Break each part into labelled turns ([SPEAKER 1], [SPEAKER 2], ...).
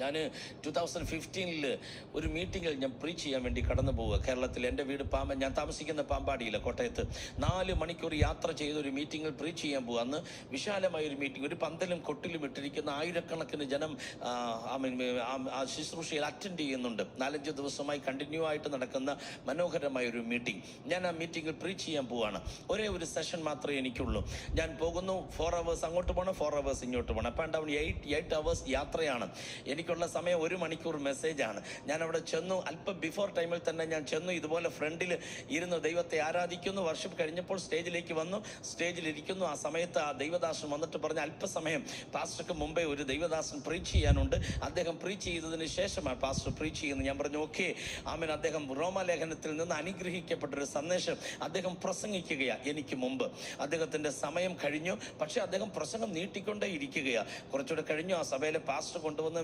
[SPEAKER 1] ഞാൻ 2015 ഒരു മീറ്റിങ്ങിൽ ഞാൻ പ്രീച്ച് ചെയ്യാൻ വേണ്ടി കടന്നു പോവുക. കേരളത്തിൽ എൻ്റെ വീട് ഞാൻ താമസിക്കുന്ന പാമ്പാടിയില്ല, കോട്ടയത്ത്. 4 മണിക്കൂർ യാത്ര ചെയ്ത് ഒരു മീറ്റിങ്ങിൽ പ്രീച്ച് ചെയ്യാൻ പോകുക. അന്ന് വിശാലമായ ഒരു മീറ്റിംഗ്, ഒരു പന്തലും കൊട്ടിലും ഇട്ടിരിക്കുന്ന ആയിരക്കണക്കിന് ജനം ആ ശുശ്രൂഷയിൽ അറ്റൻഡ് ചെയ്യുന്നുണ്ട്. 4-5 ദിവസമായി കണ്ടിന്യൂ ആയിട്ട് നടക്കുന്ന മനോഹരമായ ഒരു മീറ്റിംഗ്. ഞാൻ ആ മീറ്റിങ്ങിൽ പ്രീച്ച് ചെയ്യാൻ പോവുകയാണ്. ഒരേ ഒരു സെഷൻ മാത്രമേ എനിക്കുള്ളൂ. ഞാൻ പോകുന്നു, 4 hours അങ്ങോട്ട് പോകണം, 4 hours ഇങ്ങോട്ട് പോകണം. അപ്പം ഉണ്ടാവും 8 hours യാത്രയാണ്. എനിക്കുള്ള സമയം 1 മണിക്കൂർ മെസ്സേജാണ്. ഞാൻ അവിടെ ചെന്നു, അല്പം ബിഫോർ ടൈമിൽ തന്നെ ഞാൻ ചെന്നു. ഇതുപോലെ ഫ്രണ്ടിൽ ഇരുന്ന് ദൈവത്തെ ആരാധിക്കുന്നു. വർഷിപ്പ് കഴിഞ്ഞപ്പോൾ സ്റ്റേജിലേക്ക് വന്നു, സ്റ്റേജിലിരിക്കുന്നു. ആ സമയത്ത് ആ ദൈവദാസൻ വന്നിട്ട് പറഞ്ഞ, അല്പസമയം പാസ്റ്റർക്ക് മുമ്പേ ഒരു ദൈവദാസൻ പ്രീച്ച് ചെയ്യാനുണ്ട്, അദ്ദേഹം പ്രീച്ച് ചെയ്തതിന് ശേഷമാണ് പാസ്റ്റർ പ്രീച്ച് ചെയ്യുന്നത്. ഞാൻ പറഞ്ഞു ഓക്കെ ആമേൻ. അദ്ദേഹം റോമാലേഖനത്തിൽ നിന്ന് അനുഗ്രഹിക്കപ്പെട്ടൊരു സന്ദേശം അദ്ദേഹം പ്രസംഗിക്കുകയാണ്. എനിക്ക് മുമ്പ് അദ്ദേഹത്തിൻ്റെ സമയം കഴിഞ്ഞു, പക്ഷേ അദ്ദേഹം പ്രസംഗം നീട്ടിക്കൊണ്ടേ ഇരിക്കുകയാണ്. കുറച്ചുകൂടെ കഴിഞ്ഞു ആ സഭയിലെ പാസ്റ്റർ കൊണ്ടുവന്ന്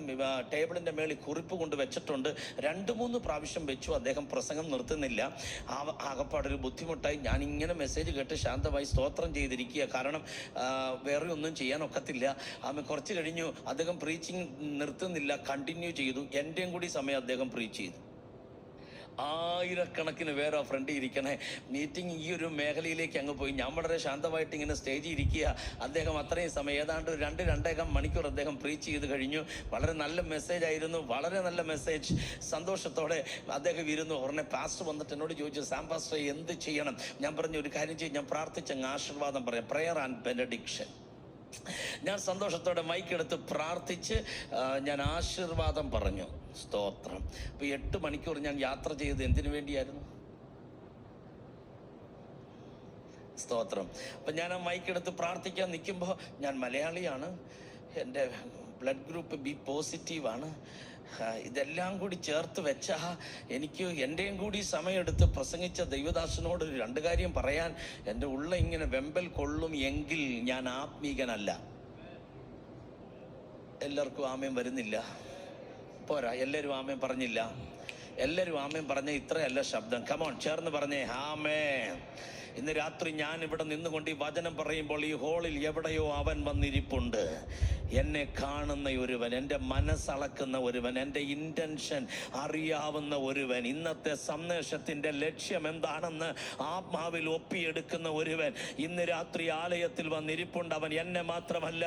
[SPEAKER 1] ടേബിളിൻ്റെ മേളിൽ കുറിപ്പ് കൊണ്ട് വെച്ചിട്ടുണ്ട്. 2-3 പ്രാവശ്യം വെച്ചു, അദ്ദേഹം പ്രസംഗം നിർത്തുന്നില്ല. ആകപ്പാടൊരു ബുദ്ധിമുട്ടായി. ഞാനിങ്ങനെ മെസ്സേജ് കേട്ട് ശാന്തമായി സ്തോത്രം ചെയ്തിരിക്കുക. കാരണം വേറെ ഒന്നും ചെയ്യാനൊക്കത്തില്ല. കുറച്ച് കഴിഞ്ഞു അദ്ദേഹം പ്രീച്ചിങ് നിർത്തുന്നില്ല, കണ്ടിന്യൂ ചെയ്തു. എൻ്റെയും കൂടി സമയം അദ്ദേഹം പ്രീച്ച് ചെയ്തു. ആയിരക്കണക്കിന് പേരാ ഫ്രണ്ടിൽ ഇരിക്കണേ. മീറ്റിംഗ് ഈ ഒരു മേഖലയിലേക്ക് അങ്ങ് പോയി. ഞാൻ വളരെ ശാന്തമായിട്ട് ഇങ്ങനെ സ്റ്റേജിൽ ഇരിക്കുക. അദ്ദേഹം അത്രയും സമയം, ഏതാണ്ട് 2-2.5 മണിക്കൂർ അദ്ദേഹം പ്രീച്ച് ചെയ്ത് കഴിഞ്ഞു. വളരെ നല്ല മെസ്സേജ് ആയിരുന്നു, വളരെ നല്ല മെസ്സേജ്. സന്തോഷത്തോടെ അദ്ദേഹം ഇരുന്നു. ഉടനെ പാസ്റ്റർ വന്നിട്ട് എന്നോട് ചോദിച്ചു, സാം പാസ്റ്റർ എന്ത് ചെയ്യണം? ഞാൻ പറഞ്ഞു, ഒരു കാര്യം ചെയ്യും, ഞാൻ പ്രാർത്ഥിച്ചങ്ങ് ആശീർവാദം പറയാം, പ്രെയർ ആൻഡ് ബെനഡിക്ഷൻ. ഞാൻ സന്തോഷത്തോടെ മൈക്കെടുത്ത് പ്രാർത്ഥിച്ച് ഞാൻ ആശീർവാദം പറഞ്ഞു. സ്തോത്രം. ഇപ്പൊ 8 മണിക്കൂർ ഞാൻ യാത്ര ചെയ്ത് എന്തിനു വേണ്ടിയായിരുന്നു? സ്തോത്രം. അപ്പൊ ഞാൻ ആ മൈക്കെടുത്ത് പ്രാർത്ഥിക്കാൻ നിൽക്കുമ്പോൾ, ഞാൻ മലയാളിയാണ്, എൻ്റെ ബ്ലഡ് ഗ്രൂപ്പ് ബി പോസിറ്റീവാണ്, ഇതെല്ലാം കൂടി ചേർത്ത് വെച്ച എനിക്ക് എൻ്റെയും കൂടി സമയമെടുത്ത് പ്രസംഗിച്ച ദൈവദാസനോട് 2 കാര്യം പറയാൻ എൻ്റെ ഉള്ള ഇങ്ങനെ വെമ്പൽ കൊള്ളും എങ്കിൽ ഞാൻ ആത്മീകനല്ല. എല്ലാവർക്കും ആമേൻ വരുന്നില്ല, പോരാ. എല്ലാവരും ആമേൻ പറഞ്ഞില്ല. എല്ലാവരും ആമേൻ പറഞ്ഞ ഇത്രയല്ല ശബ്ദം. കമോൺ, ചേർന്ന് പറഞ്ഞേ ആമേൻ. ഇന്ന് രാത്രി ഞാൻ ഇവിടെ നിന്നുകൊണ്ട് ഈ വചനം പറയുമ്പോൾ ഈ ഹോളിൽ എവിടെയോ അവൻ വന്നിരിപ്പുണ്ട്. എന്നെ കാണുന്ന ഒരുവൻ, എൻ്റെ മനസ്സളക്കുന്ന ഒരുവൻ, എൻ്റെ ഇൻറ്റൻഷൻ അറിയാവുന്ന ഒരുവൻ, ഇന്നത്തെ സന്ദേശത്തിൻ്റെ ലക്ഷ്യം എന്താണെന്ന് ആത്മാവിൽ ഒപ്പിയെടുക്കുന്ന ഒരുവൻ ഇന്ന് രാത്രി ആലയത്തിൽ വന്നിരിപ്പുണ്ട്. അവൻ എന്നെ മാത്രമല്ല,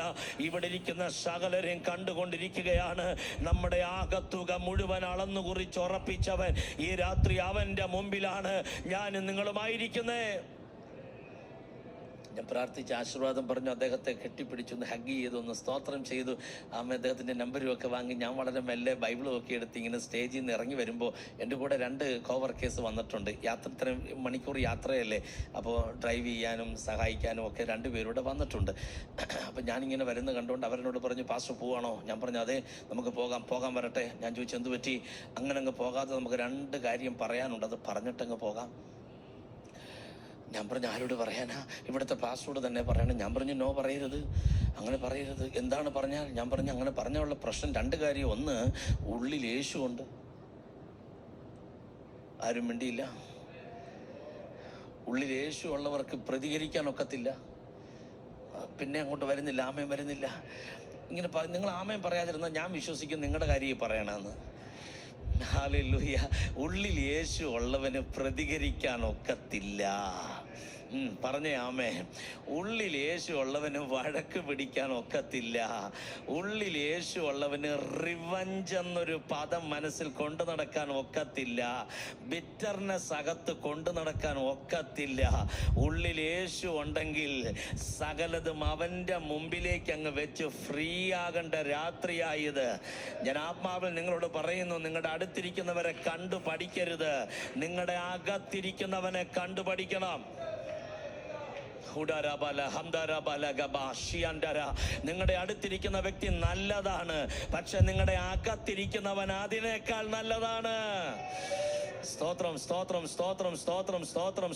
[SPEAKER 1] ഇവിടെ ഇരിക്കുന്ന സകലരെയും കണ്ടുകൊണ്ടിരിക്കുകയാണ്. നമ്മുടെ ആകത്തുക മുഴുവൻ അളന്നു കുറിച്ച് ഉറപ്പിച്ചവൻ ഈ രാത്രി അവൻ്റെ മുമ്പിലാണ് ഞാൻ നിങ്ങളുമായിരിക്കുന്നേ. ഞാൻ പ്രാർത്ഥിച്ച് ആശീർവാദം പറഞ്ഞു. അദ്ദേഹത്തെ കെട്ടിപ്പിടിച്ചു, ഒന്ന് ഹഗ് ചെയ്തു, ഒന്ന് സ്തോത്രം ചെയ്തു. അദ്ദേഹത്തിൻ്റെ നമ്പരും ഒക്കെ വാങ്ങി ഞാൻ വളരെ മെല്ലെ ബൈബിളും ഒക്കെ എടുത്ത് ഇങ്ങനെ സ്റ്റേജിൽ നിന്ന് ഇറങ്ങി വരുമ്പോൾ എൻ്റെ കൂടെ 2 കോവർക്കേഴ്സ് വന്നിട്ടുണ്ട്. ഇത്രയും മണിക്കൂർ യാത്രയല്ലേ, അപ്പോൾ ഡ്രൈവ് ചെയ്യാനും സഹായിക്കാനും ഒക്കെ 2 പേരൂടെ വന്നിട്ടുണ്ട്. അപ്പം ഞാനിങ്ങനെ വരുന്ന കണ്ടുകൊണ്ട് അവരെന്നോട് പറഞ്ഞു, പാസ്റ്റർ പോവാണോ? ഞാൻ പറഞ്ഞു അതെ, നമുക്ക് പോകാൻ വരട്ടെ. ഞാൻ ചോദിച്ചു എന്ത് പറ്റി? അങ്ങനെ അങ്ങ് പോകാതെ നമുക്ക് 2 കാര്യം പറയാനുണ്ട്, അത് പറഞ്ഞിട്ടങ്ങ് പോകാം. ഞാൻ പറഞ്ഞു ആരോട് പറയാനാ? ഇവിടുത്തെ പാസ്റ്ററോട് തന്നെ പറയണം. ഞാൻ പറഞ്ഞു നോ, പറയരുത്, അങ്ങനെ പറയരുത്. എന്താണ് പറഞ്ഞാൽ? ഞാൻ പറഞ്ഞു അങ്ങനെ പറഞ്ഞുള്ള പ്രശ്നം 2 കാര്യം. ഒന്ന്, ഉള്ളിൽ യേശു ഉണ്ട്. ആരും മിണ്ടിയില്ല. ഉള്ളിൽ യേശു ഉള്ളവർക്ക് പ്രതികരിക്കാൻ ഒക്കത്തില്ല. പിന്നെ അങ്ങോട്ട് വരുന്നില്ല, ആമേൻ വരുന്നില്ല. ഇങ്ങനെ നിങ്ങൾ ആമേൻ പറയാതിരുന്നാൽ ഞാൻ വിശ്വസിക്കും നിങ്ങളുടെ കാര്യം പറയണമെന്ന്. ഹല്ലേലൂയ. ഉള്ളിൽ യേശു ഉള്ളവന് പ്രതികരിക്കാൻ ഒക്കത്തില്ല. പറഞ്ഞേ ആമേൻ. ഉള്ളിൽ യേശു ഉള്ളവന് വഴക്ക് പിടിക്കാൻ ഒക്കത്തില്ല. ഉള്ളിൽ യേശു ഉള്ളവന് റിവഞ്ച് എന്നൊരു പദം മനസ്സിൽ കൊണ്ടു നടക്കാൻ ഒക്കത്തില്ല. ബിറ്റർനെസ് അകത്ത് കൊണ്ടു നടക്കാൻ ഒക്കത്തില്ല. ഉള്ളിൽ യേശു ഉണ്ടെങ്കിൽ സകലതും അവൻ്റെ മുമ്പിലേക്ക് അങ്ങ് വെച്ച് ഫ്രീ ആകേണ്ട രാത്രിയായത്. ഞാൻ ആത്മാവിൽ നിങ്ങളോട് പറയുന്നു, നിങ്ങളുടെ അടുത്തിരിക്കുന്നവരെ കണ്ടു പഠിക്കരുത്, നിങ്ങളുടെ അകത്തിരിക്കുന്നവനെ കണ്ടു പഠിക്കണം. നിങ്ങളുടെ അടുത്തിരിക്കുന്ന വ്യക്തി നല്ലതാണ്, പക്ഷെ നിങ്ങളുടെ അകത്തിരിക്കുന്നവൻ അതിനേക്കാൾ നല്ലതാണ്. സ്തോത്രം, സ്തോത്രം, സ്തോത്രം, സ്തോത്രം, സ്തോത്രം.